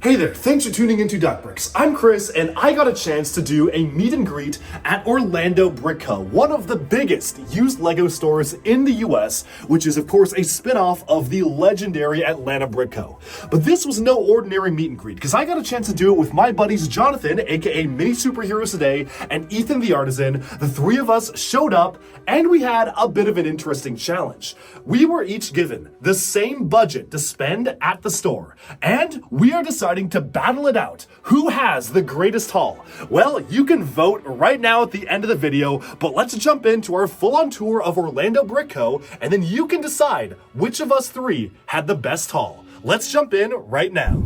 Hey there, thanks for tuning into Duckbricks. I'm Chris, and I got a chance to do a meet and greet at Orlando Brick Co., one of the biggest used LEGO stores in the US, which is of course a spin-off of the legendary Atlanta Brick Co. But this was no ordinary meet and greet, because I got a chance to do it with my buddies Jonathan, aka Mini Superheroes Today, and Ethan the Artisan. The three of us showed up, and we had a bit of an interesting challenge. We were each given the same budget to spend at the store, and we are deciding to battle it out. Who has the greatest haul? Well, you can vote right now at the end of the video, but let's jump into our full-on tour of Orlando Brick Co., and then you can decide which of us three had the best haul. Let's jump in right now.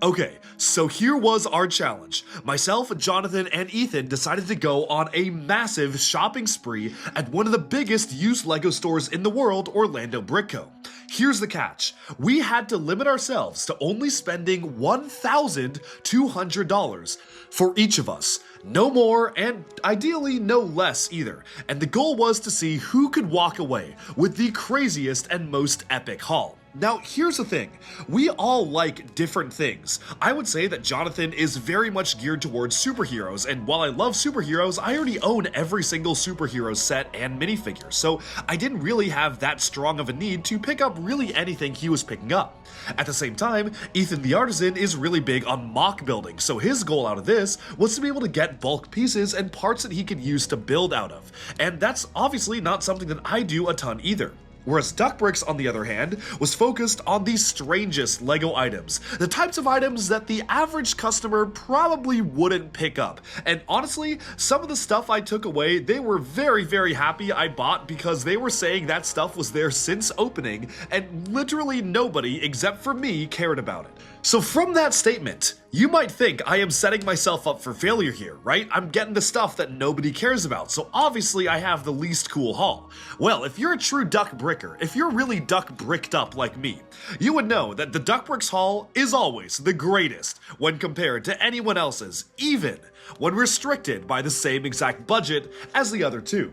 Okay, so here was our challenge. Myself, Jonathan, and Ethan decided to go on a massive shopping spree at one of the biggest used LEGO stores in the world, Orlando Brick Co. Here's the catch. We had to limit ourselves to only spending $1,200 for each of us. No more, and ideally no less either. And the goal was to see who could walk away with the craziest and most epic haul. Now, here's the thing. We all like different things. I would say that Jonathan is very much geared towards superheroes, and while I love superheroes, I already own every single superhero set and minifigure, so I didn't really have that strong of a need to pick up really anything he was picking up. At the same time, Ethan the Artisan is really big on mock building, so his goal out of this was to be able to get bulk pieces and parts that he could use to build out of, and that's obviously not something that I do a ton either. Whereas Duckbricks, on the other hand, was focused on the strangest LEGO items, the types of items that the average customer probably wouldn't pick up. And honestly, some of the stuff I took away, they were very happy I bought because they were saying that stuff was there since opening, and literally nobody, except for me, cared about it. So from that statement, you might think I am setting myself up for failure here, right? I'm getting the stuff that nobody cares about, so obviously I have the least cool haul. Well, if you're a true duck bricker, if you're really duck bricked up like me, you would know that the Duckbricks haul is always the greatest when compared to anyone else's, even when restricted by the same exact budget as the other two.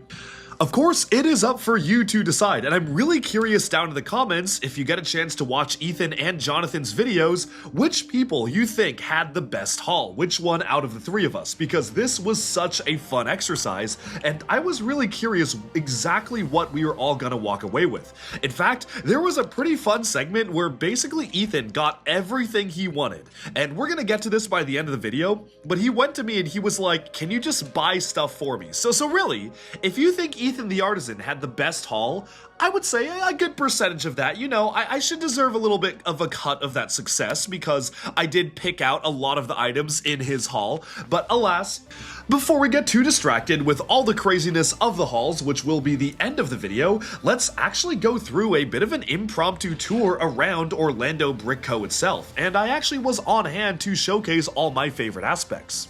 Of course, it is up for you to decide, and I'm really curious down in the comments, if you get a chance to watch Ethan and Jonathan's videos, which people you think had the best haul, which one out of the three of us, because this was such a fun exercise, and I was really curious exactly what we were all gonna walk away with. In fact, there was a pretty fun segment where basically Ethan got everything he wanted, and we're gonna get to this by the end of the video, but he went to me and he was like, can you just buy stuff for me? So really, if you think Ethan the Artisan had the best haul, I would say a good percentage of that. You know, I should deserve a little bit of a cut of that success because I did pick out a lot of the items in his haul, but alas, before we get too distracted with all the craziness of the hauls, which will be the end of the video, let's actually go through a bit of an impromptu tour around Orlando Brick Co. itself, and I actually was on hand to showcase all my favorite aspects.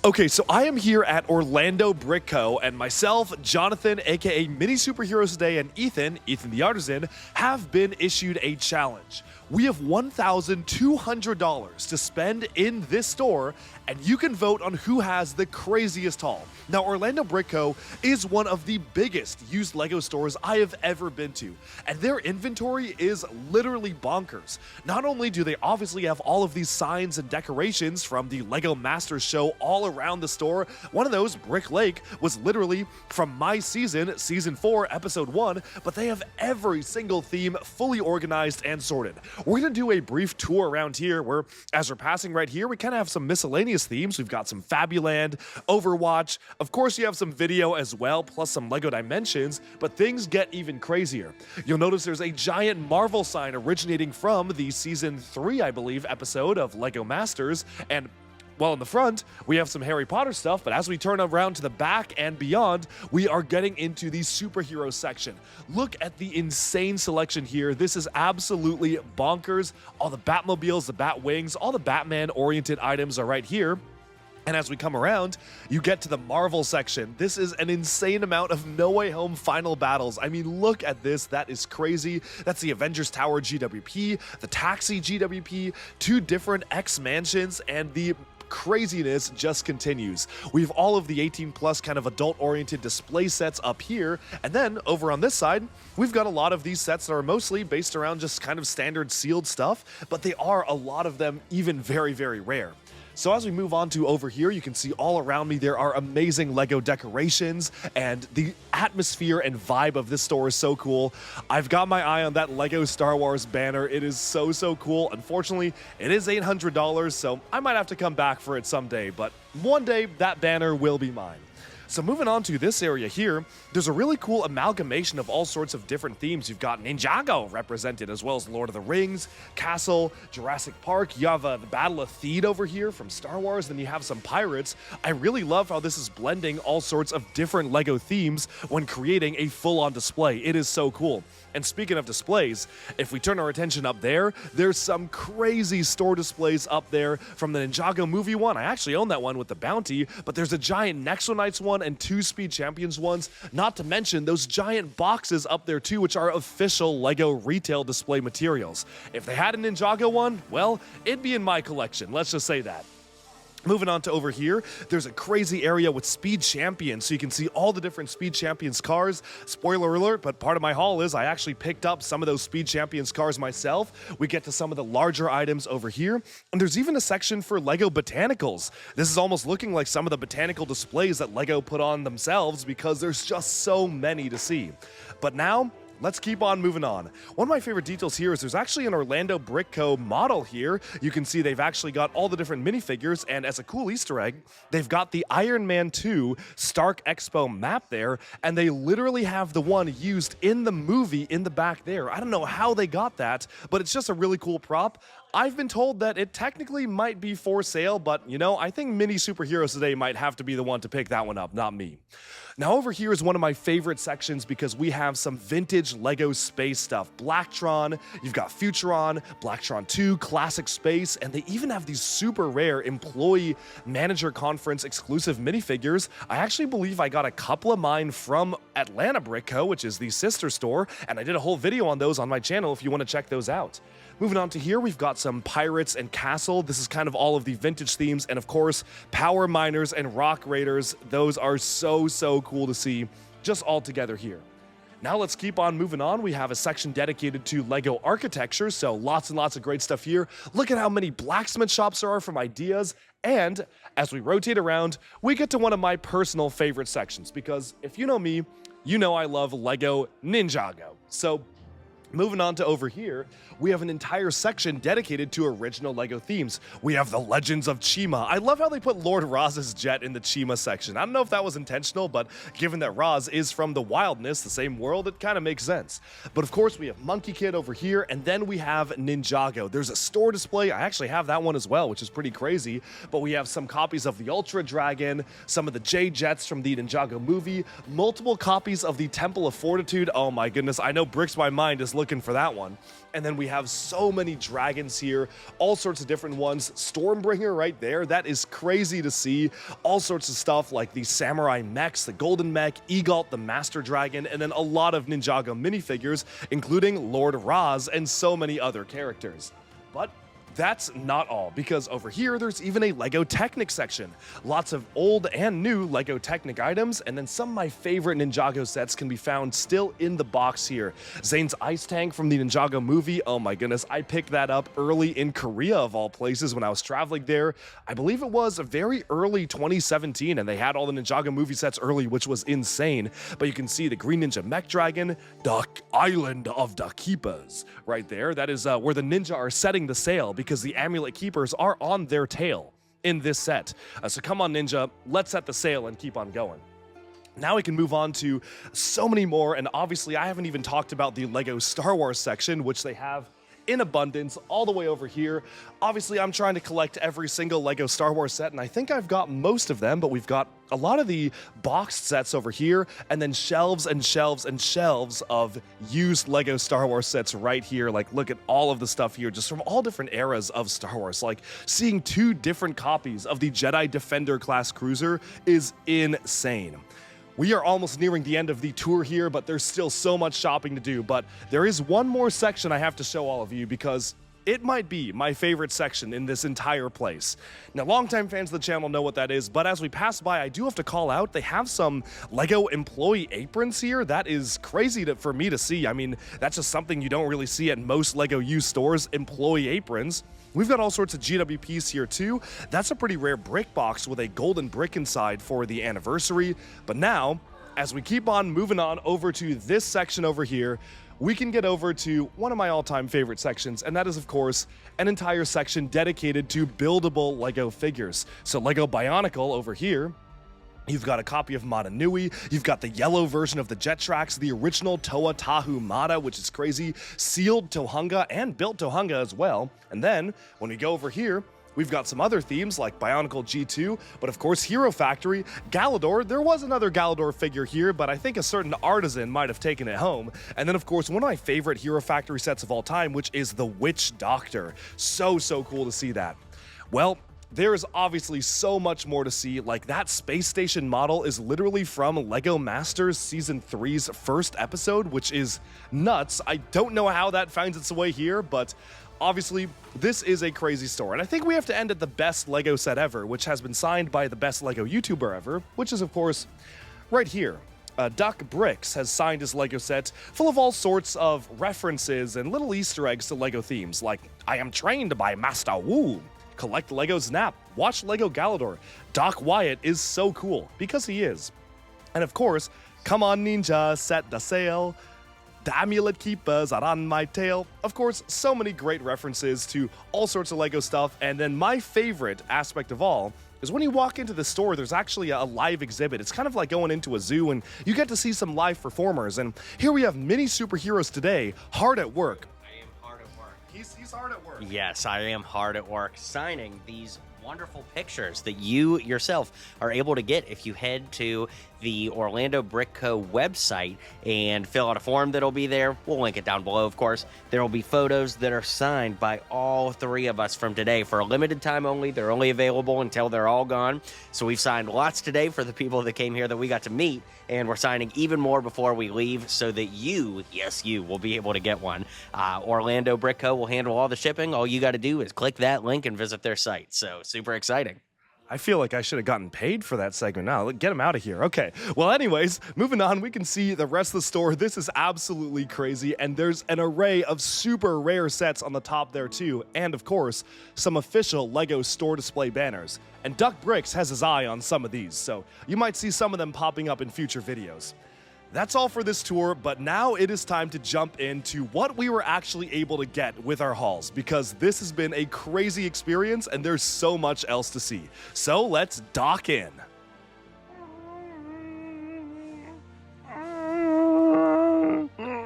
Okay, so I am here at Orlando Brick Co., and myself, Jonathan, aka Mini Superheroes Today, and Ethan the Artisan, have been issued a challenge. We have $1,200 to spend in this store, and you can vote on who has the craziest haul. Now, Orlando Brick Co. is one of the biggest used LEGO stores I have ever been to, and their inventory is literally bonkers. Not only do they obviously have all of these signs and decorations from the LEGO Masters show all around the store, one of those, Brick Lake, was literally from my season 4, episode 1, but they have every single theme fully organized and sorted. We're gonna do a brief tour around here where, as we're passing right here, we kind of have some miscellaneous themes. We've got some Fabuland, Overwatch, of course you have some video as well, plus some LEGO Dimensions, but things get even crazier. You'll notice there's a giant Marvel sign originating from the season 3, I believe, episode of LEGO Masters, and well, in the front, we have some Harry Potter stuff, but as we turn around to the back and beyond, we are getting into the superhero section. Look at the insane selection here. This is absolutely bonkers. All the Batmobiles, the Batwings, all the Batman-oriented items are right here. And as we come around, you get to the Marvel section. This is an insane amount of No Way Home final battles. I mean, look at this. That is crazy. That's the Avengers Tower GWP, the Taxi GWP, 2 different X Mansions, and the craziness just continues. We have all of the 18 plus kind of adult-oriented display sets up here, and then over on this side, we've got a lot of these sets that are mostly based around just kind of standard sealed stuff, but they are a lot of them even very, very rare. So as we move on to over here, you can see all around me there are amazing LEGO decorations, and the atmosphere and vibe of this store is so cool. I've got my eye on that LEGO Star Wars banner. It is so, so cool. Unfortunately, it is $800, so I might have to come back for it someday, but one day that banner will be mine. So moving on to this area here, there's a really cool amalgamation of all sorts of different themes. You've got Ninjago represented, as well as Lord of the Rings, Castle, Jurassic Park. You have the Battle of Theed over here from Star Wars, then you have some pirates. I really love how this is blending all sorts of different LEGO themes when creating a full-on display. It is so cool. And speaking of displays, if we turn our attention up there, there's some crazy store displays up there from the Ninjago movie one. I actually own that one with the bounty, but there's a giant Nexo Knights one and 2 Speed Champions ones, not to mention those giant boxes up there too, which are official LEGO retail display materials. If they had a Ninjago one, well, it'd be in my collection, let's just say that. Moving on to over here, there's a crazy area with Speed Champions, so you can see all the different Speed Champions cars. Spoiler alert, but part of my haul is I actually picked up some of those Speed Champions cars myself. We get to some of the larger items over here, and there's even a section for LEGO Botanicals. This is almost looking like some of the botanical displays that LEGO put on themselves because there's just so many to see. But now, let's keep on moving on. One of my favorite details here is there's actually an Orlando Brick Co. model here. You can see they've actually got all the different minifigures, and as a cool Easter egg, they've got the Iron Man 2 Stark Expo map there, and they literally have the one used in the movie in the back there. I don't know how they got that, but it's just a really cool prop. I've been told that it technically might be for sale, but you know, I think Mini Superheroes Today might have to be the one to pick that one up, not me. Now over here is one of my favorite sections because we have some vintage LEGO space stuff. Blacktron, you've got Futuron, Blacktron 2, Classic Space, and they even have these super rare Employee Manager Conference exclusive minifigures. I actually believe I got a couple of mine from Atlanta Brick Co., which is the sister store, and I did a whole video on those on my channel if you want to check those out. Moving on to here, we've got some Pirates and Castle. This is kind of all of the vintage themes, and of course, Power Miners and Rock Raiders. Those are so, so cool to see just all together here. Now let's keep on moving on. We have a section dedicated to LEGO architecture, so lots and lots of great stuff here. Look at how many blacksmith shops there are from ideas, and as we rotate around, we get to one of my personal favorite sections, because if you know me, you know I love LEGO Ninjago. So moving on to over here, we have an entire section dedicated to original LEGO themes. We have the Legends of Chima. I love how they put Lord Raz's jet in the Chima section. I don't know if that was intentional, but given that Raz is from the Wildness, the same world, it kind of makes sense. But of course, we have Monkey Kid over here, and then we have Ninjago. There's a store display. I actually have that one as well, which is pretty crazy. But we have some copies of the Ultra Dragon, some of the J-Jets from the Ninjago movie, multiple copies of the Temple of Fortitude. Oh my goodness, I know Bricks My Mind is looking for that one. And then we have so many dragons here, all sorts of different ones. Stormbringer right there, that is crazy to see. All sorts of stuff like the Samurai Mechs, the Golden Mech, Egalt the Master Dragon, and then a lot of Ninjago minifigures, including Lord Raz and so many other characters. But that's not all, because over here there's even a LEGO Technic section. Lots of old and new LEGO Technic items, and then some of my favorite Ninjago sets can be found still in the box here. Zane's ice tank from the Ninjago movie, oh my goodness, I picked that up early in Korea of all places when I was traveling there. I believe it was very early 2017, and they had all the Ninjago movie sets early, which was insane. But you can see the Green Ninja Mech Dragon, the Island of the Keepers right there. That is where the ninja are setting the sail, because the Amulet Keepers are on their tail in this set. So come on, Ninja, let's set the sail and keep on going. Now we can move on to so many more, and obviously I haven't even talked about the LEGO Star Wars section, which they have in abundance all the way over here. Obviously, I'm trying to collect every single LEGO Star Wars set, and I think I've got most of them, but we've got a lot of the boxed sets over here, and then shelves and shelves and shelves of used LEGO Star Wars sets right here. Like, look at all of the stuff here, just from all different eras of Star Wars. Like, seeing 2 different copies of the Jedi Defender class cruiser is insane. We are almost nearing the end of the tour here, but there's still so much shopping to do. But there is one more section I have to show all of you, because It might be my favorite section in this entire place. Now, longtime fans of the channel know what that is, but as we pass by, I do have to call out, they have some LEGO employee aprons here. That is crazy for me to see. I mean, that's just something you don't really see at most LEGO used stores, employee aprons. We've got all sorts of GWPs here too. That's a pretty rare brick box with a golden brick inside for the anniversary. But now, as we keep on moving on over to this section over here, we can get over to one of my all-time favorite sections, and that is, of course, an entire section dedicated to buildable LEGO figures. So LEGO Bionicle over here, you've got a copy of Mata Nui, you've got the yellow version of the Jet Tracks, the original Toa Tahu Mata, which is crazy, sealed Tohunga, and built Tohunga as well. And then, when we go over here, we've got some other themes like Bionicle G2, but of course Hero Factory, Galador. There was another Galador figure here, but I think a certain artisan might have taken it home. And then of course one of my favorite Hero Factory sets of all time, which is the Witch Doctor. So cool to see that. Well, there is obviously so much more to see. Like, that space station model is literally from LEGO Masters Season 3's first episode, which is nuts. I don't know how that finds its way here, but obviously, this is a crazy store, and I think we have to end at the best LEGO set ever, which has been signed by the best LEGO YouTuber ever, which is, of course, right here. Duck Bricks has signed his LEGO set full of all sorts of references and little Easter eggs to LEGO themes, like, I am trained by Master Wu, collect LEGO Snap, watch LEGO Galador. Doc Wyatt is so cool, because he is. And of course, come on ninja, set the sail. The amulet keepers are on my tail. Of course, so many great references to all sorts of LEGO stuff, and then my favorite aspect of all is when you walk into the store, there's actually a live exhibit. It's kind of like going into a zoo, and you get to see some live performers, and here we have many superheroes today, hard at work. I am hard at work. He's hard at work. Yes, I am hard at work signing these wonderful pictures that you yourself are able to get if you head to the Orlando Brick Co. website and fill out a form that'll be there. We'll link it down below, of course. There will be photos that are signed by all three of us from today for a limited time only. They're only available until they're all gone. So we've signed lots today for the people that came here that we got to meet, and we're signing even more before we leave so that you, yes, you, will be able to get one. Orlando Brick Co. will handle all the shipping. All you got to do is click that link and visit their site. So super exciting. I feel like I should have gotten paid for that segment now. Get him out of here. Okay. Well, anyways, moving on, we can see the rest of the store. This is absolutely crazy, and there's an array of super rare sets on the top there too, and of course, some official LEGO store display banners. And Duck Bricks has his eye on some of these, so you might see some of them popping up in future videos. That's all for this tour, but now it is time to jump into what we were actually able to get with our hauls, because this has been a crazy experience and there's so much else to see. So let's dock in.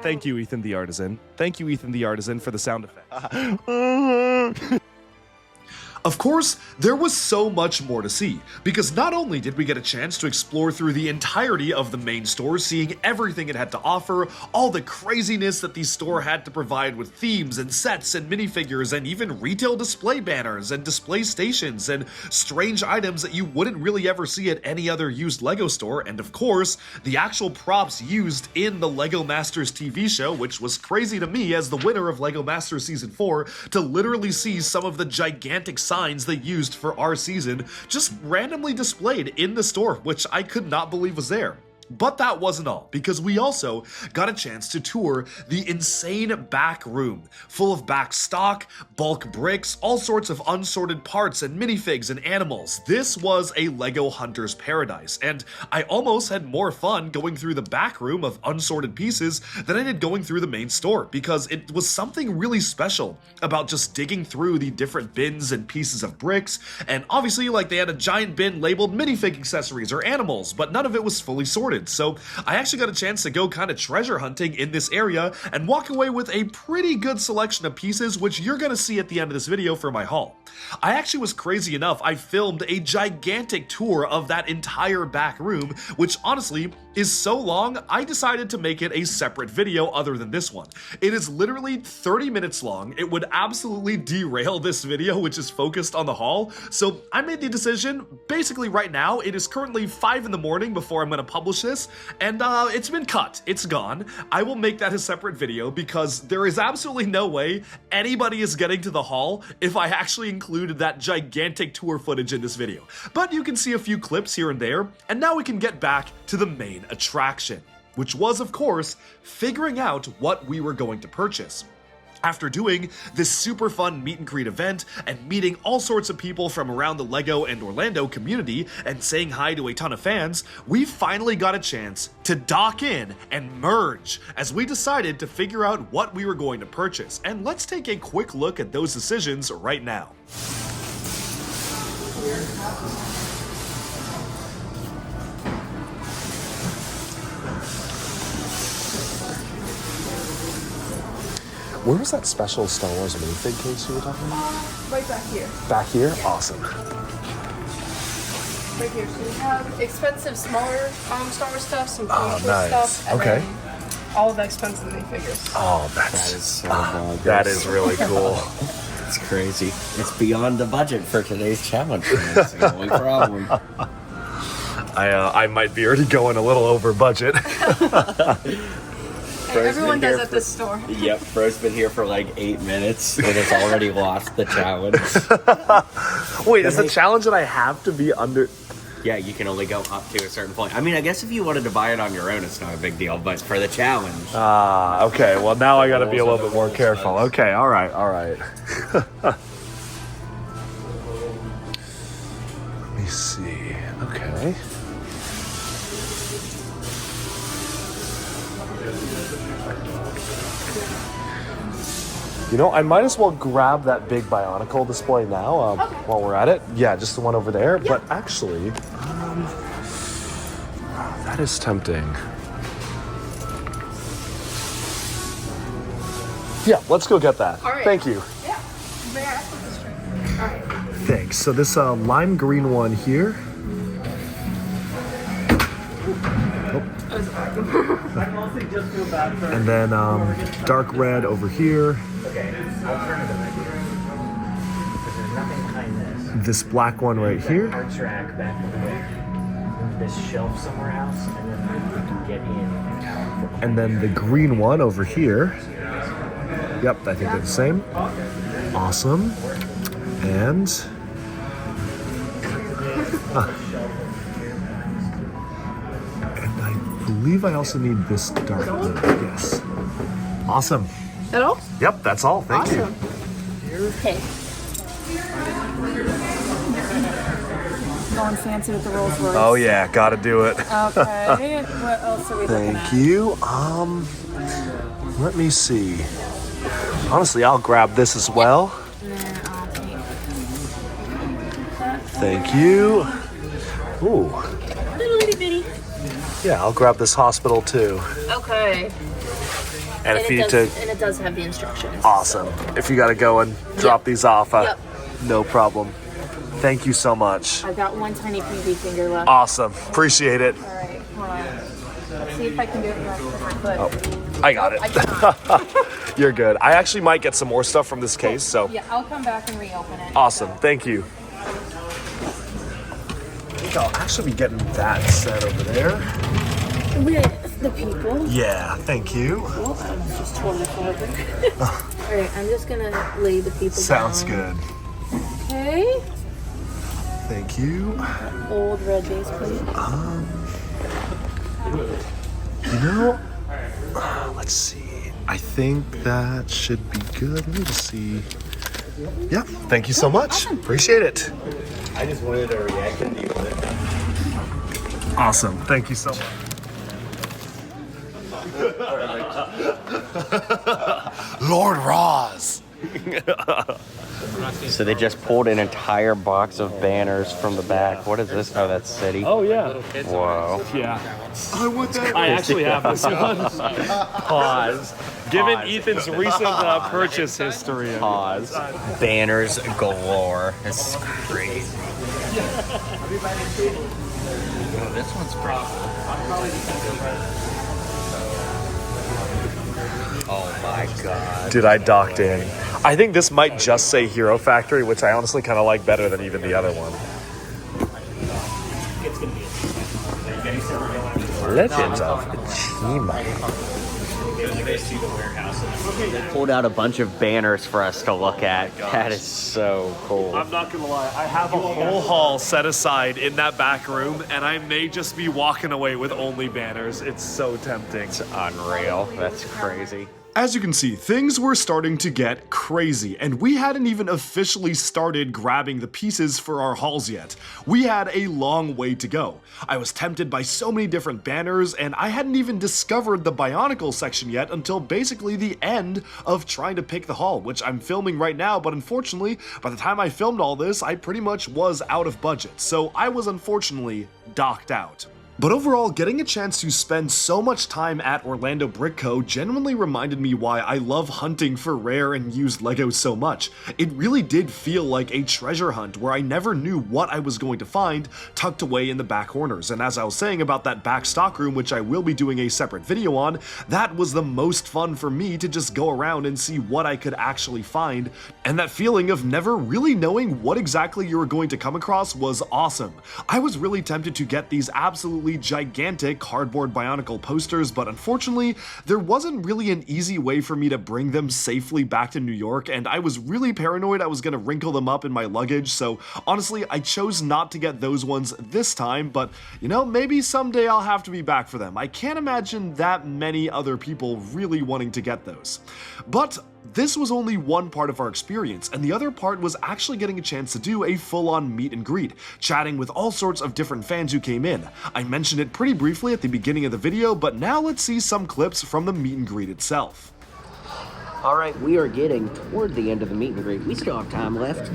Thank you, Ethan the Artisan. Thank you, Ethan the Artisan, for the sound effect. Of course, there was so much more to see, because not only did we get a chance to explore through the entirety of the main store, seeing everything it had to offer, all the craziness that the store had to provide with themes and sets and minifigures and even retail display banners and display stations and strange items that you wouldn't really ever see at any other used LEGO store, and of course, the actual props used in the LEGO Masters TV show, which was crazy to me as the winner of LEGO Masters Season 4 to literally see some of the gigantic signs they used for our season just randomly displayed in the store, which I could not believe was there. But that wasn't all, because we also got a chance to tour the insane back room, full of back stock, bulk bricks, all sorts of unsorted parts and minifigs and animals. This was a LEGO hunter's paradise, and I almost had more fun going through the back room of unsorted pieces than I did going through the main store, because it was something really special about just digging through the different bins and pieces of bricks, and obviously, like, they had a giant bin labeled minifig accessories or animals, but none of it was fully sorted. So I actually got a chance to go kind of treasure hunting in this area and walk away with a pretty good selection of pieces, which you're going to see at the end of this video for my haul. I actually was crazy enough, I filmed a gigantic tour of that entire back room, which honestly is so long, I decided to make it a separate video other than this one. It is literally 30 minutes long. It would absolutely derail this video, which is focused on the haul. So I made the decision, basically right now, it is currently 5 in the morning before I'm gonna publish this, and it's been cut, it's gone. I will make that a separate video because there is absolutely no way anybody is getting to the haul if I actually included that gigantic tour footage in this video. But you can see a few clips here and there, and now we can get back to the main attraction, which was, of course, figuring out what we were going to purchase. After doing this super fun meet and greet event and meeting all sorts of people from around the LEGO and Orlando community and saying hi to a ton of fans, we finally got a chance to dock in and merge as we decided to figure out what we were going to purchase. And let's take a quick look at those decisions right now. Where was that special Star Wars minifig case you were talking about? Right back here. Back here? Awesome. Right here. So we have expensive, smaller Star Wars stuff, some Oh, cool nice. stuff, and Okay. then all of the expensive minifigures. Oh, That is so that is really cool. It's crazy. It's beyond the budget for today's challenge. That's the only problem. I might be already going a little over budget. Hey, everyone been does here at this store. Yep, Bro's been here for like 8 minutes and has already lost the challenge. Wait, is the challenge that I have to be under? Yeah, you can only go up to a certain point. I mean, I guess if you wanted to buy it on your own, it's not a big deal, but for the challenge. Ah, okay. Well, now I got to be a little bit more careful. Okay, all right, all right. Let me see. Okay. You know, I might as well grab that big Bionicle display now while we're at it. Yeah, just the one over there. But actually, that is tempting. Yeah, let's go get that. All right. Thank you. Yeah. May I ask what this drink? All right. Thanks. So this lime green one here. And then dark red over here. This black one right here. Arts rack back over there. This shelf somewhere else, and then you can get in and out. And then the green one over here. Yep, I think they're the same. Awesome. And and I believe I also need this dark blue. Yes. Awesome. That all? Yep, that's all. Thank you. Awesome. Okay. Going fancy with the Rolls Royce. Oh yeah, gotta do it. Okay. What else are we looking Thank at? you. Let me see. Honestly, I'll grab this as well. And then I'll take Thank you. Ooh. little itty bitty. Yeah, I'll grab this hospital too. Okay. And if you need to, And it does have the instructions. awesome. If you gotta go and drop these off, Yep. no problem. Thank you so much. I've got one tiny pinky finger left. Awesome. Appreciate it. All right, hold on. Let's see if I can do it with my foot. I got I it. cannot. You're good. I actually might get some more stuff from this case, so Yeah, I'll come back and reopen it. awesome. Thank you. I think I'll actually be getting that set over there. With the people. Yeah, thank you. Oh, I almost just totally fell over. All right, I'm just gonna lay the people Sounds down. good. Okay. Thank you. Old red base plate. You know, let's see. I think that should be good. Let me just see. Yeah, thank you so much. Appreciate it. I just wanted a reaction to you. Awesome. Thank you so much. Lord Roz. So they just pulled an entire box of banners from the back. What is this? Oh, that's City. Oh yeah. Whoa. Yeah. I want that. I actually have this one. Pause. Given Pause. Ethan's recent purchase history. Pause. Banners galore. This is crazy. this one's pretty cool. Oh my god. Dude, I docked in. I think this might just say Hero Factory, which I honestly kind of like better than even the other one. Legends of Chima. Pulled out a bunch of banners for us to look at. That is so cool. I'm not gonna lie, I have a whole hall set aside in that back room, and I may just be walking away with only banners. It's so tempting. It's unreal. That's crazy. As you can see, things were starting to get crazy, and we hadn't even officially started grabbing the pieces for our hauls yet. We had a long way to go. I was tempted by so many different banners, and I hadn't even discovered the Bionicle section yet until basically the end of trying to pick the haul, which I'm filming right now, but unfortunately, by the time I filmed all this, I pretty much was out of budget, so I was unfortunately docked out. But overall, getting a chance to spend so much time at Orlando Brick Co. genuinely reminded me why I love hunting for rare and used Legos so much. It really did feel like a treasure hunt where I never knew what I was going to find tucked away in the back corners. And as I was saying about that back stockroom, which I will be doing a separate video on, that was the most fun for me to just go around and see what I could actually find. And that feeling of never really knowing what exactly you were going to come across was awesome. I was really tempted to get these absolutely gigantic cardboard Bionicle posters, but unfortunately, there wasn't really an easy way for me to bring them safely back to New York, and I was really paranoid I was gonna wrinkle them up in my luggage, so honestly, I chose not to get those ones this time, but you know, maybe someday I'll have to be back for them. I can't imagine that many other people really wanting to get those. But this was only one part of our experience, and the other part was actually getting a chance to do a full-on meet and greet, chatting with all sorts of different fans who came in. I mentioned it pretty briefly at the beginning of the video, but now let's see some clips from the meet and greet itself. All right, we are getting toward the end of the meet and greet. We still have time left.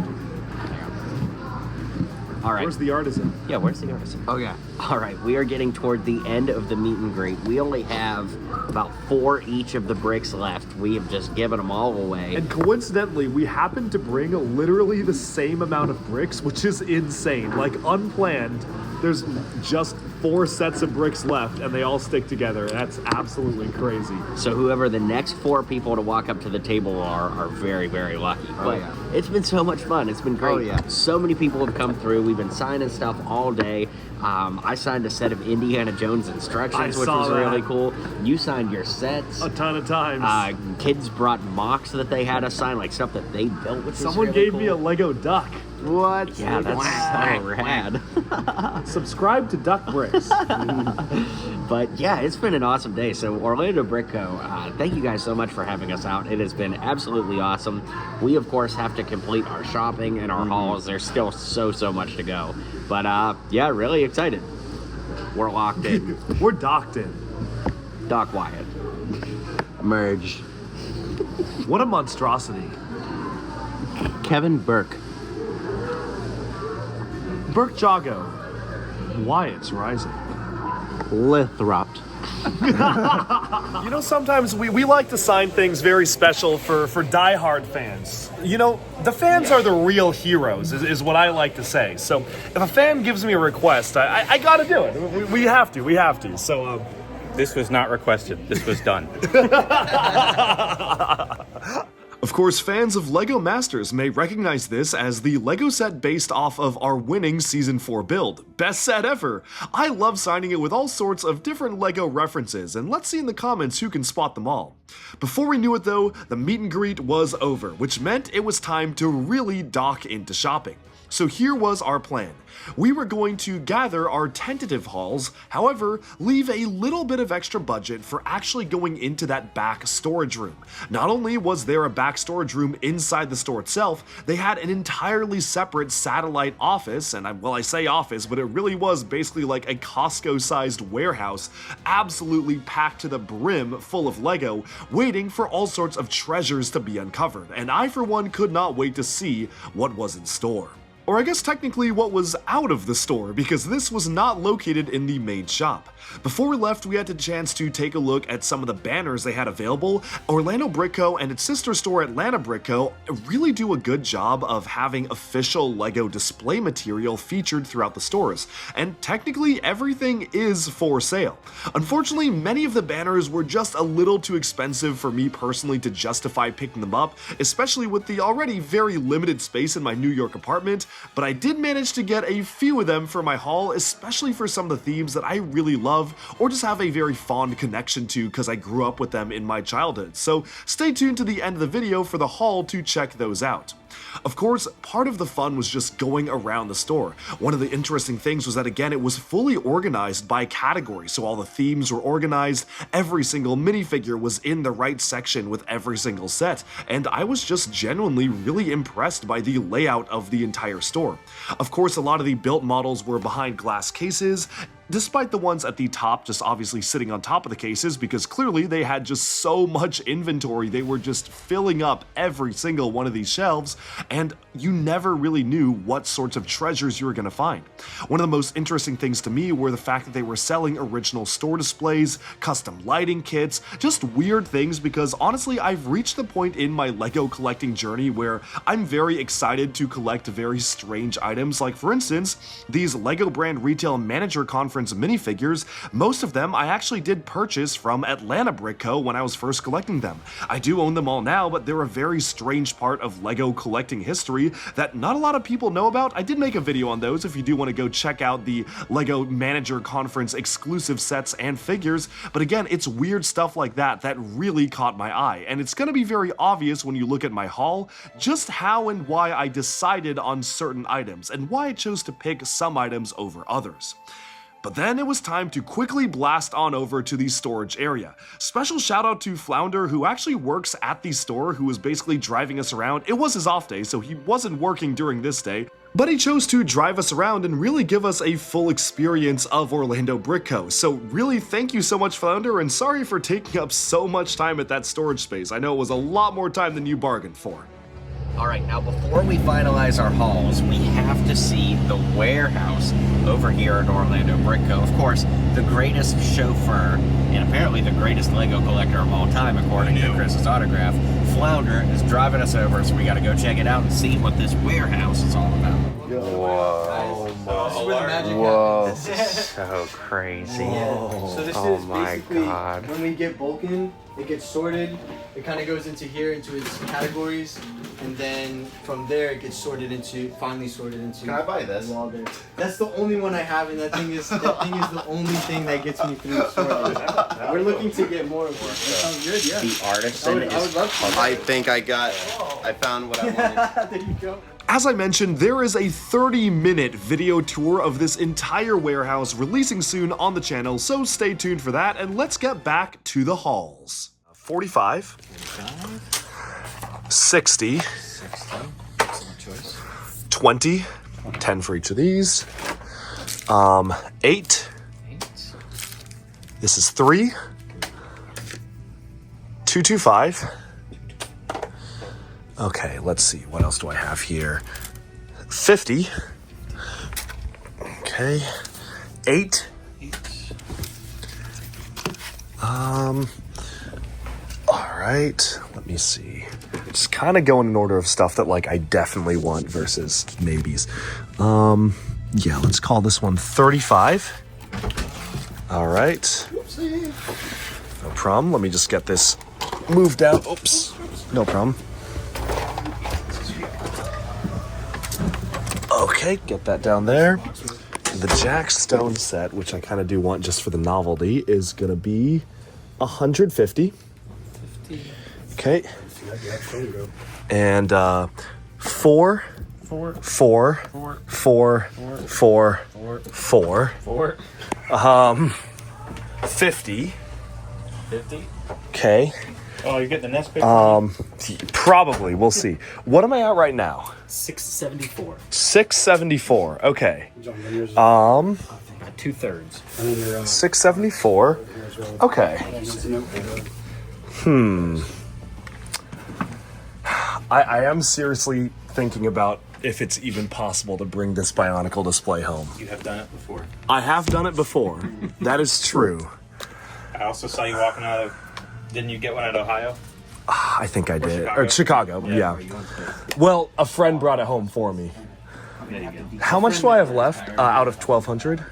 All right. Where's the artisan? Yeah, where's the artisan? Oh, yeah. All right, we are getting toward the end of the meet and greet. We only have about 4 each of the bricks left. We have just given them all away. And coincidentally, we happened to bring literally the same amount of bricks, which is insane. Like, unplanned, there's just 4 sets of bricks left, and they all stick together. That's absolutely crazy. So whoever the next 4 people to walk up to the table are very, very lucky. But it's been so much fun. It's been great. So many people have come through. We've been signing stuff all day. I signed a set of Indiana Jones instructions, which was really cool. You signed your sets. A ton of times. Kids brought mocks that they had us sign, like stuff that they built, which Someone was really gave cool. me a Lego duck. What? Yeah, that's so rad. Subscribe to Duck Bricks. But yeah, it's been an awesome day. So Orlando Brick Co., thank you guys so much for having us out. It has been absolutely awesome. We, of course, have to complete our shopping and our hauls. There's still so much to go. But yeah, really excited. We're locked in. We're docked in. Doc Wyatt. Merge. What a monstrosity. Kevin Burke. Burke Jago. Wyatt's rising. Lithropt. You know, sometimes we like to sign things very special for diehard fans. You know, the fans are the real heroes, is what I like to say. So if a fan gives me a request, I gotta do it. We have to. So, This was not requested. This was done. Of course, fans of LEGO Masters may recognize this as the LEGO set based off of our winning Season 4 build. Best set ever! I love signing it with all sorts of different LEGO references, and let's see in the comments who can spot them all. Before we knew it though, the meet and greet was over, which meant it was time to really dock into shopping. So here was our plan. We were going to gather our tentative hauls, however, leave a little bit of extra budget for actually going into that back storage room. Not only was there a back storage room inside the store itself, they had an entirely separate satellite office, and I say office, but it really was basically like a Costco-sized warehouse, absolutely packed to the brim full of Lego, waiting for all sorts of treasures to be uncovered, and I for one could not wait to see what was in store. Or I guess technically what was out of the store, because this was not located in the main shop. Before we left, we had the chance to take a look at some of the banners they had available. Orlando Brick Co. and its sister store Atlanta Brick Co. really do a good job of having official LEGO display material featured throughout the stores, and technically everything is for sale. Unfortunately, many of the banners were just a little too expensive for me personally to justify picking them up, especially with the already very limited space in my New York apartment, but I did manage to get a few of them for my haul, especially for some of the themes that I really love or just have a very fond connection to because I grew up with them in my childhood. So stay tuned to the end of the video for the haul to check those out. Of course, part of the fun was just going around the store. One of the interesting things was that, again, it was fully organized by category, so all the themes were organized, every single minifigure was in the right section with every single set, and I was just genuinely really impressed by the layout of the entire store. Of course, a lot of the built models were behind glass cases, despite the ones at the top just obviously sitting on top of the cases because clearly they had just so much inventory. They were just filling up every single one of these shelves, and you never really knew what sorts of treasures you were going to find. One of the most interesting things to me were the fact that they were selling original store displays, custom lighting kits, just weird things, because honestly I've reached the point in my LEGO collecting journey where I'm very excited to collect very strange items, like for instance these LEGO brand retail manager conference minifigures. Most of them I actually did purchase from Atlanta Brick Co. when I was first collecting them. I do own them all now, but they're a very strange part of LEGO collecting history that not a lot of people know about. I did make a video on those if you do want to go check out the LEGO Manager Conference exclusive sets and figures, but again, it's weird stuff like that that really caught my eye, and it's going to be very obvious when you look at my haul just how and why I decided on certain items and why I chose to pick some items over others. But then it was time to quickly blast on over to the storage area. Special shout out to Flounder, who actually works at the store, who was basically driving us around. It was his off day, so he wasn't working during this day, but he chose to drive us around and really give us a full experience of Orlando Brick Co. So really thank you so much, Flounder, and sorry for taking up so much time at that storage space. I know it was a lot more time than you bargained for. All right, now before we finalize our hauls, we have to see the warehouse over here at Orlando Brick Co. Of course, the greatest chauffeur and apparently the greatest LEGO collector of all time, according to Chris's autograph, Flounder, is driving us over, so we got to go check it out and see what this warehouse is all about. Whoa, this is so crazy. So this Oh is my basically God. when we get bulk in, it gets sorted. It kind of goes into here, into its categories, and then from there it gets sorted into, finally sorted into. Can I buy this? Walden. That's the only one I have, and that thing is the only thing that gets me through sorting. We're looking to get more of it. That sounds good, yeah. The artisan I would love to. I think I found what I wanted. There you go. As I mentioned, there is a 30-minute video tour of this entire warehouse releasing soon on the channel, so stay tuned for that, and let's get back to the hauls. 45, 60, 20, 10 for each of these, 8, this is 3, 225, okay, let's see, what else do I have here? 50. Okay. 8. Alright, let me see. Just kind of going in order of stuff that like I definitely want versus maybes. Yeah, let's call this one 35. Alright. No problem. Let me just get this moved out. Oops. No problem. Okay, get that down there. The Jack Stone set, which I kind of do want just for the novelty, is gonna be 150. Okay. And 4, 50. 50? Okay. Oh, you're getting the next picture? Probably. We'll see. What am I at right now? 674. 674. Okay. 2/3. 674. Okay. I am seriously thinking about if it's even possible to bring this Bionicle display home. You have done it before. I have done it before. That is true. I also saw you walking out of. Didn't you get one at Ohio? I think I did. Chicago? Or Chicago, yeah. Well, a friend brought it home for me. How much do I have left out of 1,200?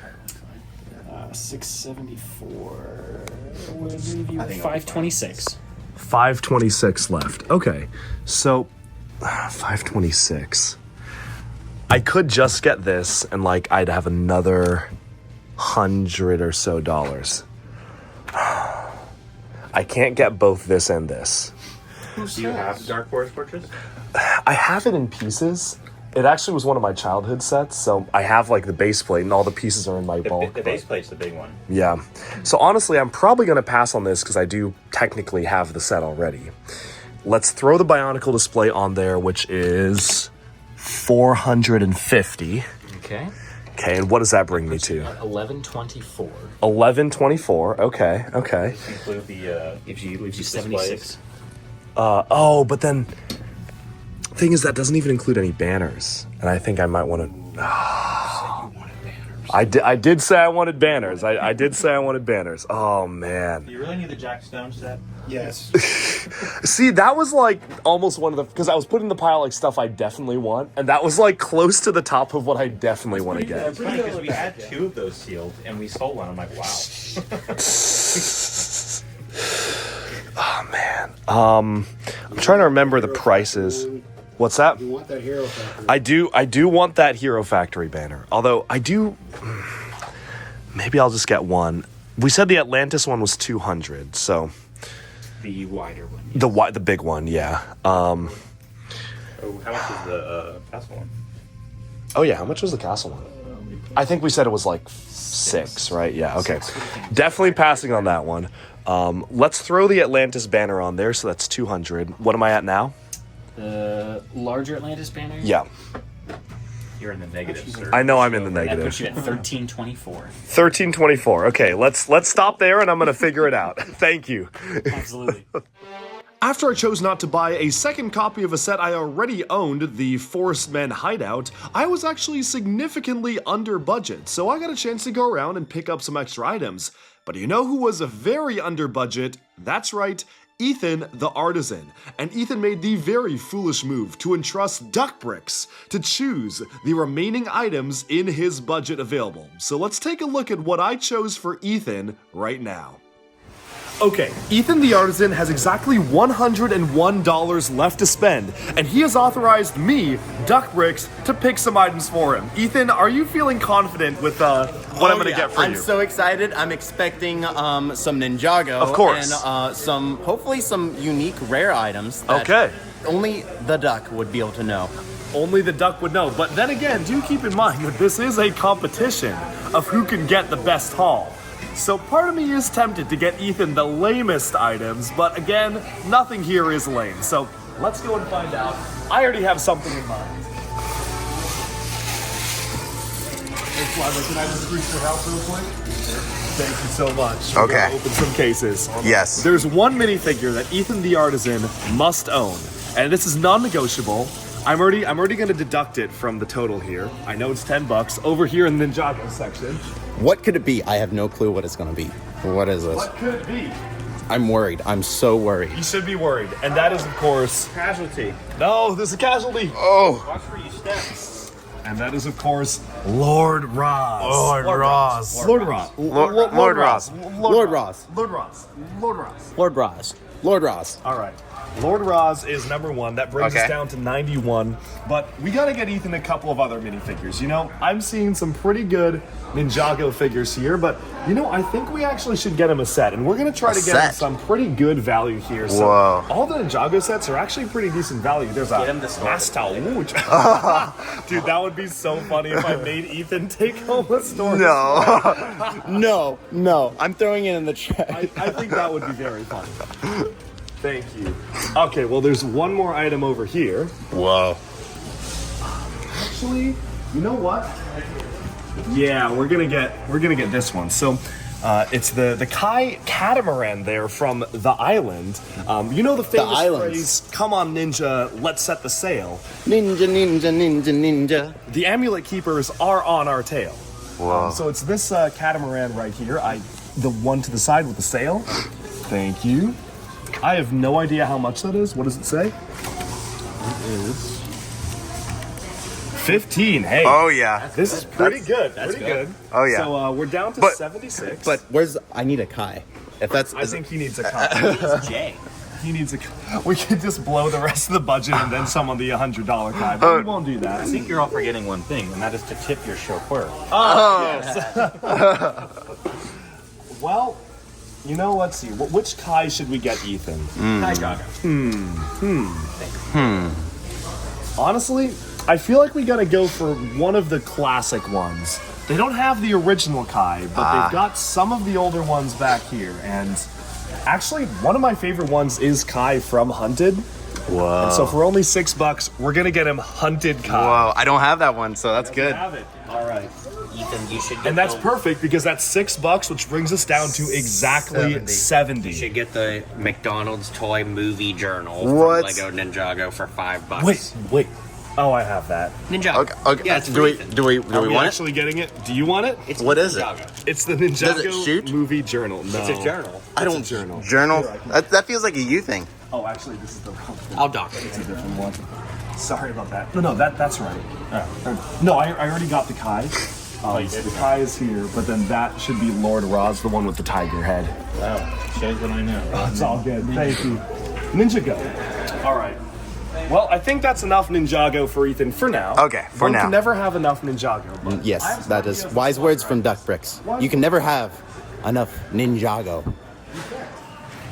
674. Would leave you 526. 526 left. Okay, so 526. I could just get this and like I'd have another $100 or so. I can't get both this and this. Do you have Dark Forest Fortress? I have it in pieces. It actually was one of my childhood sets, so I have like the base plate and all the pieces are in my bulk. The base plate's the big one. Yeah. So honestly, I'm probably going to pass on this because I do technically have the set already. Let's throw the Bionicle display on there, which is 450. Okay. Okay, and what does that bring me to? 1124. 1124. Okay. Include the Gives you 76. Oh, but then thing is that doesn't even include any banners, and I think I might want to. I did say I wanted banners. I did say I wanted banners. Oh man. Do you really need the Jack Stone set? Yes. See, that was like almost one of the because I was putting in the pile like stuff I definitely want, and that was like close to the top of what I definitely want to get. It's funny because we had 2 of those sealed and we sold one. I'm like, wow. Oh man. I'm trying to remember the prices. What's that? You want that Hero Factory. I do want that Hero Factory banner. Although I do maybe I'll just get one. We said the Atlantis one was 200, so The wider one. the big one, yeah. Oh, how much is the castle one? Oh yeah, how much was the castle one? I think we said it was like 6, right? Yeah, okay. Definitely passing on that one. Let's throw the Atlantis banner on there, so that's 200. What am I at now? The larger Atlantis banner? Yeah. You're in the negative, sir. I know I'm in the That negative. puts you at 1324. 1324. Okay, let's stop there and I'm going to figure it out. Thank you. Absolutely. After I chose not to buy a second copy of a set I already owned, the Forest Men Hideout, I was actually significantly under budget, so I got a chance to go around and pick up some extra items. But you know who was very under budget? That's right, Ethan the Artisan. And Ethan made the very foolish move to entrust Duckbricks to choose the remaining items in his budget available. So let's take a look at what I chose for Ethan right now. Okay, Ethan the Artisan has exactly $101 left to spend, and he has authorized me, Duckbricks, to pick some items for him. Ethan, are you feeling confident with what I'm gonna get for you? I'm so excited. I'm expecting some Ninjago. Of course. And hopefully some unique rare items that Okay. only the Duck would be able to know. Only the Duck would know, but then again, do keep in mind that this is a competition of who can get the best haul. So part of me is tempted to get Ethan the lamest items, but again, nothing here is lame. So let's go and find out. I already have something in mind. Hey, Flabber, can I just grease your house real quick? Thank you so much. We're Okay. gonna open some cases. Yes. There's one minifigure that Ethan the Artisan must own, and this is non-negotiable. I'm already gonna deduct it from the total here. I know it's $10 over here in the Ninjago section. What could it be? I have no clue what it's going to be. What is this? What could it be? I'm worried. I'm so worried. You should be worried, and that is, of course, Casualty. no. There's a casualty, Watch where you step. and that is, of course, Lord Roz. Lord Roz. Lord Roz. Lord Roz. Lord Roz. Lord Roz. Lord Roz. Lord Roz. Lord Roz. All right. Lord Roz is number 1. That brings us Okay. down to 91. But we gotta get Ethan a couple of other minifigures. You know, I'm seeing some pretty good Ninjago figures here, but you know, I think we actually should get him a set, and we're gonna try to get him set? some pretty good value here. So Whoa. all the Ninjago sets are actually pretty decent value. There's a him the sword. Master Wuj. Dude, that would be so funny if I made Ethan take home a story. No. No. I'm throwing it in the trash. I think that would be very funny. Thank you. Okay, well, there's one more item over here. Whoa. Actually, you know what? Yeah, we're gonna get this one. So, It's the Kai catamaran there from the island. You know the famous islands. phrase, "Come on, ninja, let's set the sail." Ninja, ninja, ninja, ninja. The amulet keepers are on our tail. Whoa. So it's this catamaran right here. The one to the side with the sail. Thank you. I have no idea how much that is. What does it say? It is 15. Hey. Oh yeah. This is pretty good. Pretty good. Oh, yeah. So we're down to But- 76. But where's I need a Kai. If that's I think he needs a Kai. Jay. He needs a. We could just blow the rest of the budget and then some on the $100 Kai, but we won't do that. I think you're all forgetting one thing, and that is to tip your chauffeur. Well, you know, let's see. Which Kai should we get, Ethan? Hi, Gaga. Honestly, I feel like we gotta go for one of the classic ones. They don't have the original Kai, but they've got some of the older ones back here. And actually, one of my favorite ones is Kai from Hunted. Whoa. And so for only $6, we're gonna get him Hunted Kai. Whoa. I don't have that one, so that's good. Have it. All right. Ethan, you should get And that's the, perfect because that's $6, which brings us down to exactly 70. You should get the McDonald's Toy Movie Journal What? from Lego Ninjago for $5. Wait. Oh, I have that. Ninjago. Okay. Yeah, it's do we free. do we Are do we we want it? actually getting it? Do you want it? It's What is it? Ninjago. It's the Does it Ninjago shoot? Movie Journal. No. It's a journal. I don't journal. Journal. That feels like a you thing. Oh, actually, this is the wrong thing. I'll dock it. It's a different one. Sorry about that. No, that's right. No, I already got the Kai. The Kai is here, but then that should be Lord Roz, the one with the tiger head. Wow, shows that I know. It's all good. Thank you. Ninjago. All right. Well, I think that's enough Ninjago for Ethan for now. Okay, for One now. can never have enough Ninjago. But I Yes, have some that is ideas. wise words from Duck Bricks. You can never have enough Ninjago.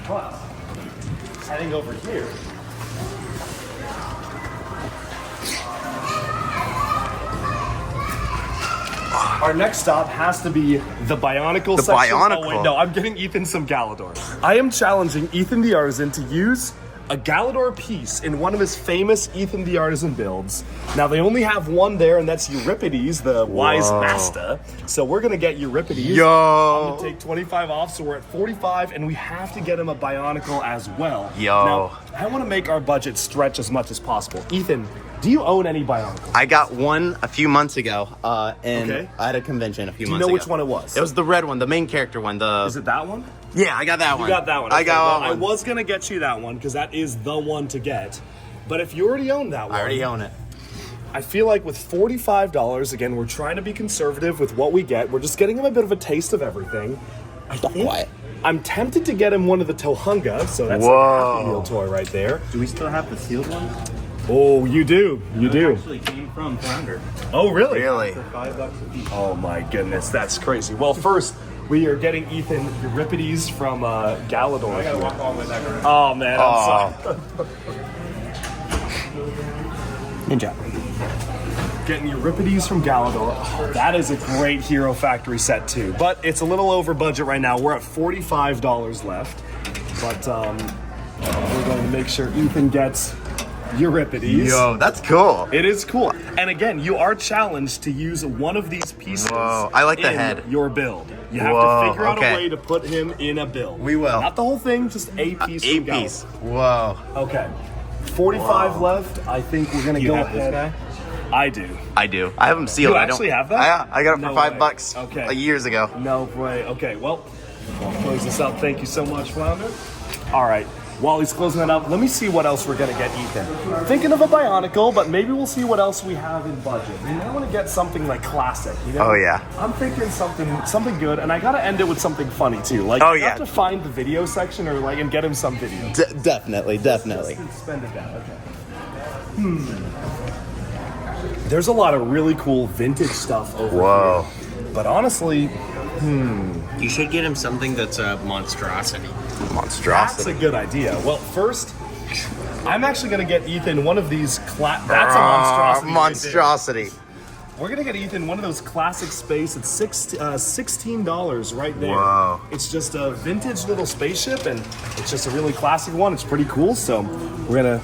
Well, heading over here. Our next stop has to be the Bionicle section. Bionicle? Oh wait, no, I'm getting Ethan some Galador. I am challenging Ethan the Artisan to use a Galador piece in one of his famous Ethan the Artisan builds. Now they only have one there, and that's Euripides, the wise master. So we're gonna get Euripides. I'm Yo. gonna take 25 off, so we're at 45, and we have to get him a Bionicle as well. Yo. Now, I want to make our budget stretch as much as possible. Ethan, do you own any Bionicles? I got one a few months ago, and Okay. at a convention a few Do you months know ago. which one it was? It was the red one, the main character one. Is it that one? Yeah, I got that one. You got that one. I Okay, got well, one. I was gonna get you that one because that is the one to get. But if you already own that one, I already own it. I feel like with $45, again, we're trying to be conservative with what we get. We're just getting him a bit of a taste of everything. Quiet. I'm tempted to get him one of the Tohunga, so that's Whoa. a Happy Meal toy right there. Do we still have the sealed one? Oh, you do. You do. Actually came from Flounder Oh, really? Really? for $5 a piece. Oh my goodness, that's crazy. Well, first, we are getting Ethan Euripides from Galador. I gotta walk all the way back around. Oh man, I'm sorry. Ninja. Getting Euripides from Galador. Oh, that is a great Hero Factory set too. But it's a little over budget right now. We're at $45 left. But we're going to make sure Ethan gets Euripides. Yo, that's cool. It is cool. And again, you are challenged to use one of these pieces Whoa, I like the in head. your build. You have Whoa, to figure out okay. a way to put him in a build. We will. Not the whole thing, just a piece A from Galador. piece. Whoa. Okay. 45 left. I think we're going to You go have this ahead. guy? I do. I do. I have them sealed. You I don't actually have that? I got it for No $5 way. Okay. years ago. No way. Okay, well, I'll close this up. Thank you so much, Flounder. All right. While he's closing that up, let me see what else we're going to get Ethan. Thinking of a Bionicle, but maybe we'll see what else we have in budget. I mean, I want to get something like classic, you know? Oh, yeah. I'm thinking something good, and I got to end it with something funny, too. Like, Oh, you yeah. have to find the video section or like and get him some video. Definitely. Spend it down, okay. There's a lot of really cool vintage stuff over Whoa. here. But honestly, You should get him something that's a monstrosity. that's a Monstrosity. good idea. Well, first, I'm actually going to get Ethan one of these. That's a monstrosity. right Monstrosity. there. We're going to get Ethan one of those classic space. It's $16 right there. Whoa. It's just a vintage little spaceship, and it's just a really classic one. It's pretty cool. So we're going to.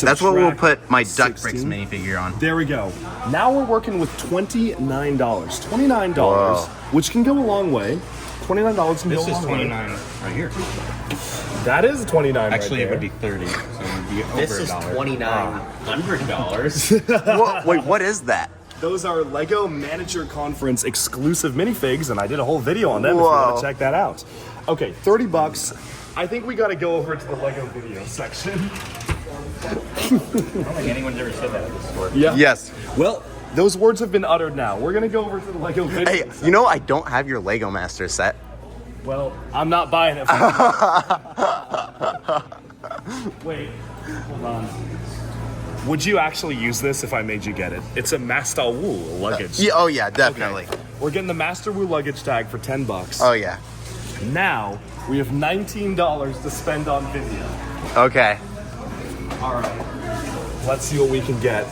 That's what we'll put my Duck Bricks 16. minifigure on. There we go. Now we're working with $29. $29, Whoa. which can go a long way. $29 can This go a is long way. 29 right here. That is 29 Actually, right it would be 30, so it would be over This a is dollar. $2,900. Wait, what is that? Those are LEGO Manager Conference exclusive minifigs, and I did a whole video on them if you Whoa. want to check that out. Okay, $30. I think we got to go over to the LEGO video section. I don't think anyone's ever said that at this store. Yeah. Yes. Well, those words have been uttered now. We're going to go over to the LEGO video Hey, section. you know I don't have your Lego Master set. Well, I'm not buying it. Wait, hold on. Would you actually use this if I made you get it? It's a Master Wu luggage. Yeah. Oh yeah, definitely. Okay. We're getting the Master Wu luggage tag for $10. Oh yeah. Now we have $19 to spend on video. Okay. All right. Let's see what we can get.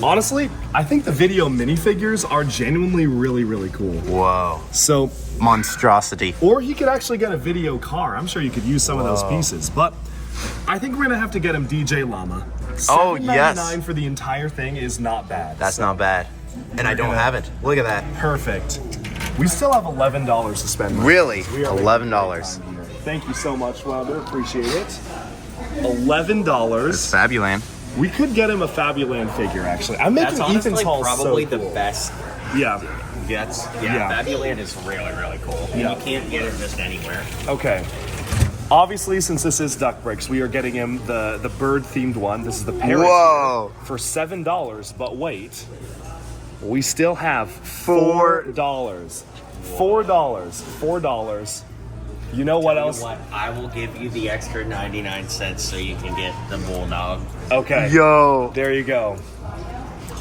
Honestly, I think the video minifigures are genuinely really, really cool. Whoa. So, Monstrosity. or he could actually get a video car. I'm sure you could use some of those pieces, but I think we're gonna have to get him DJ Llama. Oh, yes. $7.99 for the entire thing is not bad. That's not bad. And I don't have it. Look at that. Perfect. We still have $11 to spend. Really? We are $11. Thank you so much, Wilder. Appreciate it. $11. It's Fabuland. We could get him a Fabuland figure, actually. I'm making That's Ethan's honestly haul probably so the cool. best. Yeah. That's Yeah. Fabuland is really, really cool. And Yeah. you can't get it just anywhere. Okay. Obviously, since this is Duck Bricks, we are getting him the bird-themed one. This is the parrot Whoa. for $7. But wait, we still have $4. $4. You know what You know else? what? I will give you the extra 99 cents so you can get the bulldog. Okay. Yo. There you go.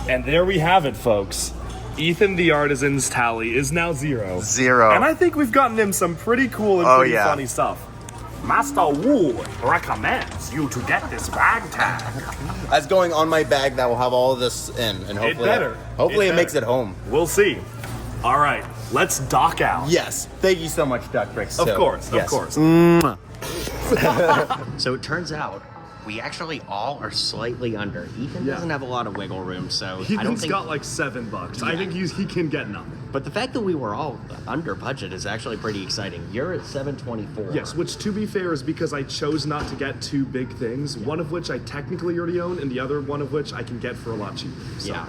And there we have it, folks. Ethan the Artisan's tally is now 0. 0. And I think we've gotten him some pretty cool and Oh, pretty yeah. funny stuff. Master Wu recommends you to get this bag tag. That's going on my bag that will have all of this in, and hopefully, better. hopefully It it makes better. it home. We'll see. All right, let's dock out. Yes. Thank you so much, Duck Bricks. Of too. course, of Yes. course. So it turns out we actually all are slightly under. Ethan Yeah. doesn't have a lot of wiggle room, so I don't Ethan's think. got like $7. I think he can get nothing. But the fact that we were all under budget is actually pretty exciting. You're at 724. Yes, which to be fair is because I chose not to get two big things, one of which I technically already own, and the other one of which I can get for a lot cheaper. So. Yeah.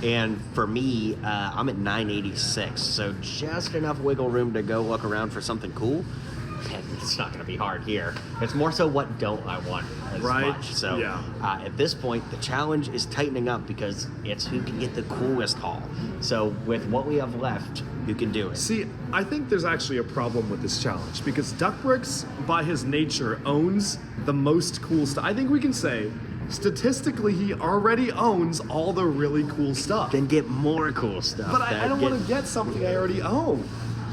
And for me, I'm at 986, so just enough wiggle room to go look around for something cool. And it's not going to be hard here. It's more so what don't I want as Right, much. So yeah. At this point, the challenge is tightening up because it's who can get the coolest haul. So with what we have left, who can do it? See, I think there's actually a problem with this challenge because Duck Bricks, by his nature, owns the most cool stuff. I think we can say, statistically, he already owns all the really cool stuff. Then get more cool stuff. But I don't want to get something I already own.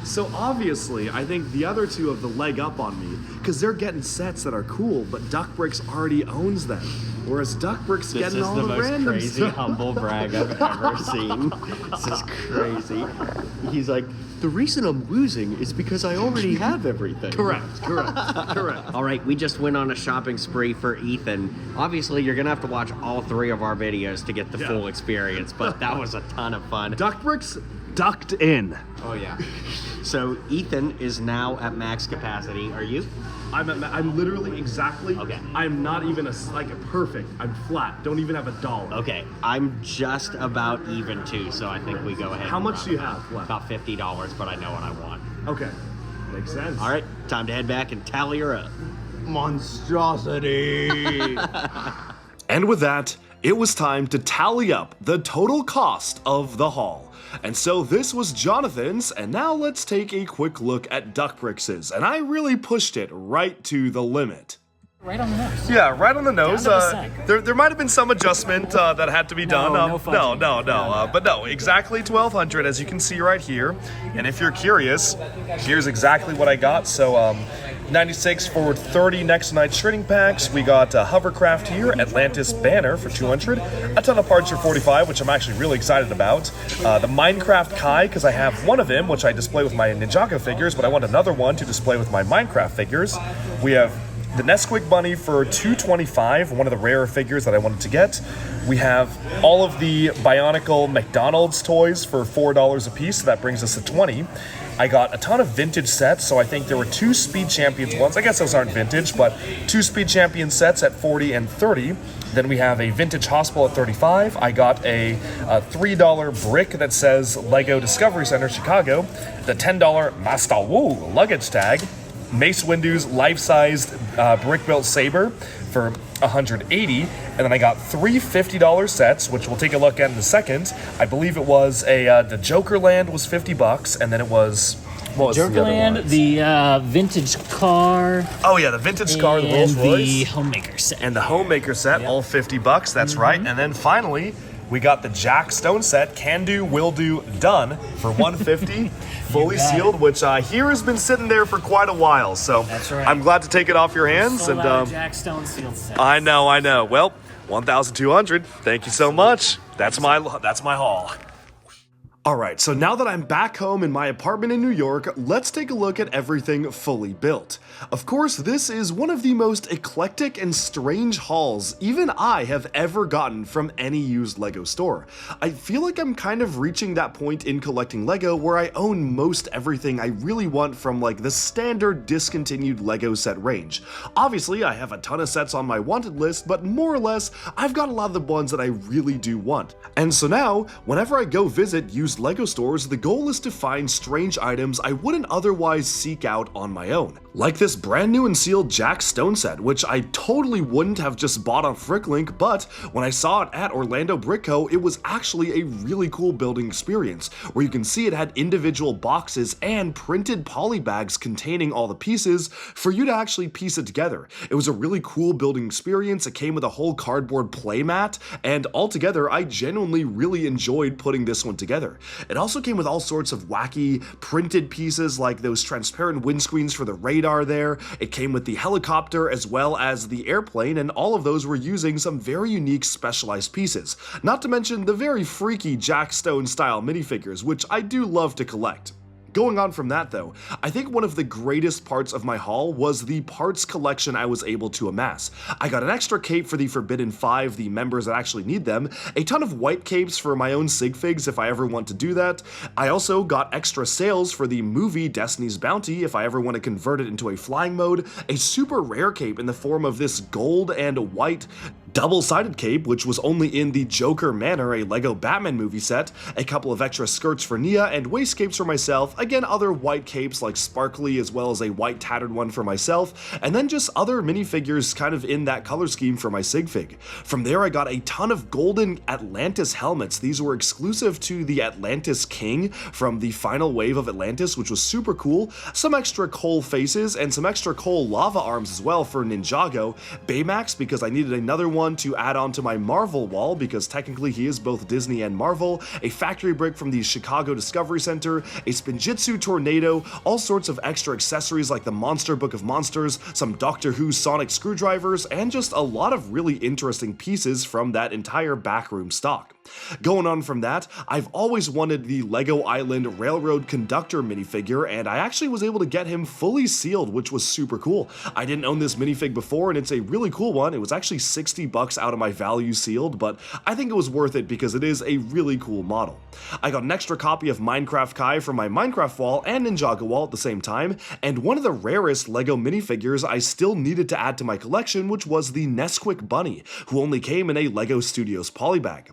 So obviously, I think the other two have the leg up on me because they're getting sets that are cool, but Duck Bricks already owns them. Whereas Duck Bricks This getting is all the the most random crazy stuff. humble brag I've ever seen. This is crazy. He's like, the reason I'm losing is because I already have everything. Correct. All right, we just went on a shopping spree for Ethan. Obviously, you're gonna have to watch all 3 of our videos to get the Yeah. full experience, but that was a ton of fun. Duck Bricks ducked in. Oh yeah. So Ethan is now at max capacity. Are you? I'm literally exactly. Okay. I'm not even perfect. I'm flat. Don't even have $1. Okay, I'm just about even too, so I think we go ahead. How and much run do you it. have left? About $50, but I know what I want. Okay. Makes sense. All right, time to head back and tally her up. Monstrosity. And with that, it was time to tally up the total cost of the haul. And so this was Jonathan's, and now let's take a quick look at Duck Bricks', and I really pushed it right to the limit. Right on the nose. Yeah, right on the nose. Down to the cent. There might have been some adjustment that had to be done. no fudging. No. But no, exactly 1,200 as you can see right here. And if you're curious, here's exactly what I got. So 96 for 30 Next Night trading packs. We got Hovercraft here, Atlantis banner for 200, a ton of parts for 45, which I'm actually really excited about. The Minecraft Kai, because I have one of him, which I display with my Ninjago figures, but I want another one to display with my Minecraft figures. We have the Nesquik Bunny for $2.25, one of the rarer figures that I wanted to get. We have all of the Bionicle McDonald's toys for $4 a piece, so that brings us to $20. I got a ton of vintage sets, so I think there were 2 Speed Champions ones. I guess those aren't vintage, but 2 Speed Champion sets at $40 and $30. Then we have a vintage hospital at $35. I got a $3 brick that says Lego Discovery Center Chicago, the $10 Master Wu luggage tag, Mace Windu's life-sized brick-built saber for $180, and then I got 3 $50 sets, which we'll take a look at in a second. I believe it was the Jokerland was $50, and then it was what was the other Jokerland, ones? the vintage car. Oh yeah, the vintage car, the and Rolls Royce, the homemaker set. and the homemaker set, all $50. That's right. And then finally, we got the Jack Stone set, Can Do, Will Do, Done for $150, fully sealed, which here has been sitting there for quite a while. So That's right. I'm glad to take it off your hands. Sold and out of Jack Stone sealed set. I know. Well, 1,200. Thank you so much. That's my haul. Alright, so now that I'm back home in my apartment in New York, let's take a look at everything fully built. Of course, this is one of the most eclectic and strange hauls even I have ever gotten from any used LEGO store. I feel like I'm kind of reaching that point in collecting LEGO where I own most everything I really want from like the standard discontinued LEGO set range. Obviously, I have a ton of sets on my wanted list, but more or less, I've got a lot of the ones that I really do want. And so now, whenever I go visit used LEGO stores, the goal is to find strange items I wouldn't otherwise seek out on my own. Like this brand new and sealed Jack Stone set, which I totally wouldn't have just bought on Fricklink, but when I saw it at Orlando Brick Co, it was actually a really cool building experience, where you can see it had individual boxes and printed poly bags containing all the pieces for you to actually piece it together. It was a really cool building experience. It came with a whole cardboard playmat, and altogether I genuinely really enjoyed putting this one together. It also came with all sorts of wacky printed pieces like those transparent windscreens for the radar there. It came with the helicopter as well as the airplane, and all of those were using some very unique specialized pieces. Not to mention the very freaky Jack Stone style minifigures, which I do love to collect. Going on from that though, I think one of the greatest parts of my haul was the parts collection I was able to amass. I got an extra cape for the Forbidden 5, the members that actually need them, a ton of white capes for my own sig figs if I ever want to do that. I also got extra sails for the movie Destiny's Bounty if I ever want to convert it into a flying mode, a super rare cape in the form of this gold and white double-sided cape, which was only in the Joker Manor, a LEGO Batman movie set, a couple of extra skirts for Nia, and waist capes for myself, again other white capes like sparkly as well as a white tattered one for myself, and then just other minifigures kind of in that color scheme for my sig fig. From there I got a ton of golden Atlantis helmets. These were exclusive to the Atlantis King from the final wave of Atlantis, which was super cool, some extra Cole faces, and some extra Cole lava arms as well for Ninjago, Baymax because I needed another one to add on to my Marvel wall because technically he is both Disney and Marvel, a factory brick from the Chicago Discovery Center, a Spinjitzu Tornado, all sorts of extra accessories like the Monster Book of Monsters, some Doctor Who sonic screwdrivers, and just a lot of really interesting pieces from that entire backroom stock. Going on from that, I've always wanted the Lego Island Railroad Conductor minifigure, and I actually was able to get him fully sealed, which was super cool. I didn't own this minifig before, and it's a really cool one. It was actually $60 out of my value sealed, but I think it was worth it because it is a really cool model. I got an extra copy of Minecraft Kai from my Minecraft wall and Ninjago wall at the same time, and one of the rarest Lego minifigures I still needed to add to my collection, which was the Nesquik Bunny, who only came in a Lego Studios polybag.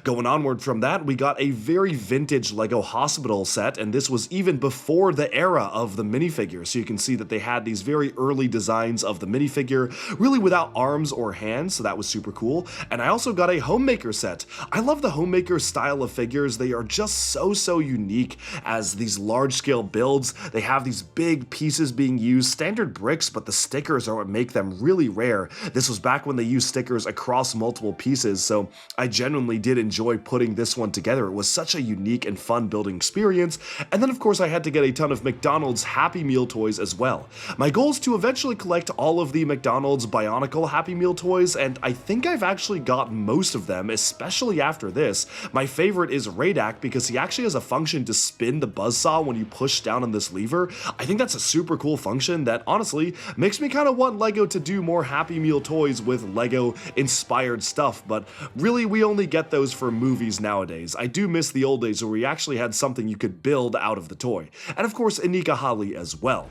Going onward from that, we got a very vintage Lego Hospital set, and this was even before the era of the minifigure, so you can see that they had these very early designs of the minifigure, really without arms or hands, so that was super cool. And I also got a Homemaker set. I love the Homemaker style of figures. They are just so unique as these large-scale builds. They have these big pieces being used, standard bricks, but the stickers are what make them really rare. This was back when they used stickers across multiple pieces, so I genuinely did enjoy putting this one together. It was such a unique and fun building experience. And then of course I had to get a ton of McDonald's Happy Meal toys as well. My goal is to eventually collect all of the McDonald's Bionicle Happy Meal toys, and I I think I've actually got most of them, especially after this. My favorite is Radak because he actually has a function to spin the buzzsaw when you push down on this lever. I think that's a super cool function that honestly makes me kind of want LEGO to do more Happy Meal toys with LEGO inspired stuff, but really we only get those for movies nowadays. I do miss the old days where we actually had something you could build out of the toy. And of course, Anika Hali as well.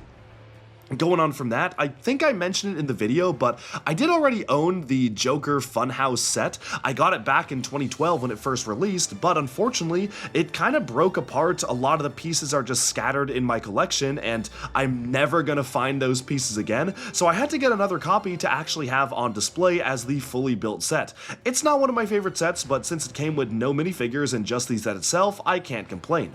Going on from that, I think I mentioned it in the video, but I did already own the Joker Funhouse set. I got it back in 2012 when it first released, but unfortunately, it kind of broke apart. A lot of the pieces are just scattered in my collection, and I'm never gonna find those pieces again, so I had to get another copy to actually have on display as the fully built set. It's not one of my favorite sets, but since it came with no minifigures and just the set itself, I can't complain.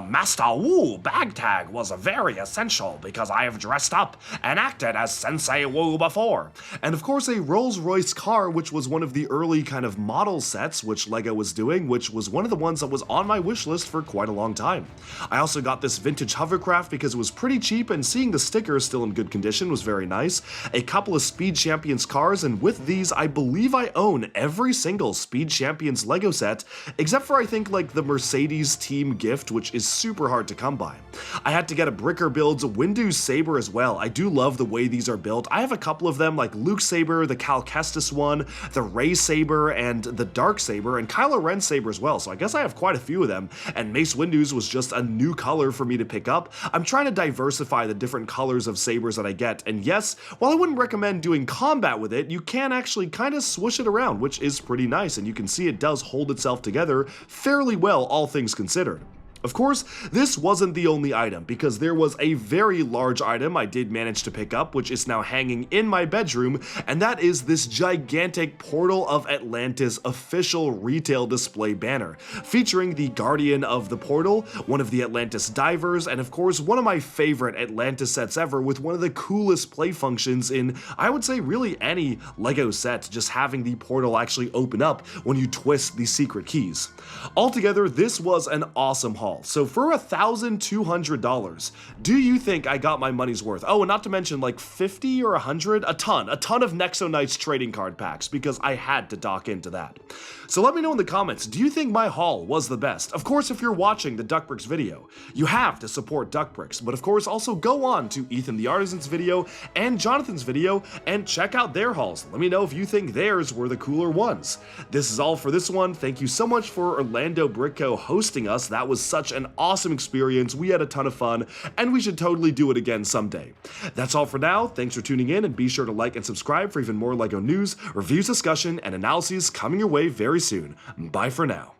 Master Wu bag tag was very essential because I have dressed up and acted as Sensei Wu before. And of course a Rolls-Royce car, which was one of the early kind of model sets which LEGO was doing, which was one of the ones that was on my wish list for quite a long time. I also got this vintage hovercraft because it was pretty cheap and seeing the stickers still in good condition was very nice. A couple of Speed Champions cars, and with these I believe I own every single Speed Champions LEGO set, except for I think like the Mercedes team gift, which is super hard to come by. I had to get a Bricker Builds Windu Saber as well. I do love the way these are built. I have a couple of them like Luke Saber, the Cal Kestis one, the Rey Saber, and the Dark Saber, and Kylo Ren Saber as well, so I guess I have quite a few of them, and Mace Windu's was just a new color for me to pick up. I'm trying to diversify the different colors of sabers that I get, and yes, while I wouldn't recommend doing combat with it, you can actually kind of swoosh it around, which is pretty nice, and you can see it does hold itself together fairly well, all things considered. Of course, this wasn't the only item, because there was a very large item I did manage to pick up, which is now hanging in my bedroom, and that is this gigantic Portal of Atlantis official retail display banner, featuring the Guardian of the Portal, one of the Atlantis divers, and of course one of my favorite Atlantis sets ever, with one of the coolest play functions in, I would say, really any LEGO set, just having the portal actually open up when you twist the secret keys. Altogether, this was an awesome haul. So for $1,200, do you think I got my money's worth? Oh, and not to mention like 50 or 100, a ton of Nexo Knights trading card packs, because I had to dock into that. So let me know in the comments, do you think my haul was the best? Of course, if you're watching the Duckbricks video, you have to support Duckbricks, but of course also go on to Ethan the Artisan's video and Jonathan's video and check out their hauls. Let me know if you think theirs were the cooler ones. This is all for this one. Thank you so much for Orlando Brick Co. hosting us. That was such an awesome experience. We had a ton of fun, and we should totally do it again someday. That's all for now. Thanks for tuning in, and be sure to like and subscribe for even more LEGO news, reviews, discussion, and analyses coming your way very soon. Bye for now.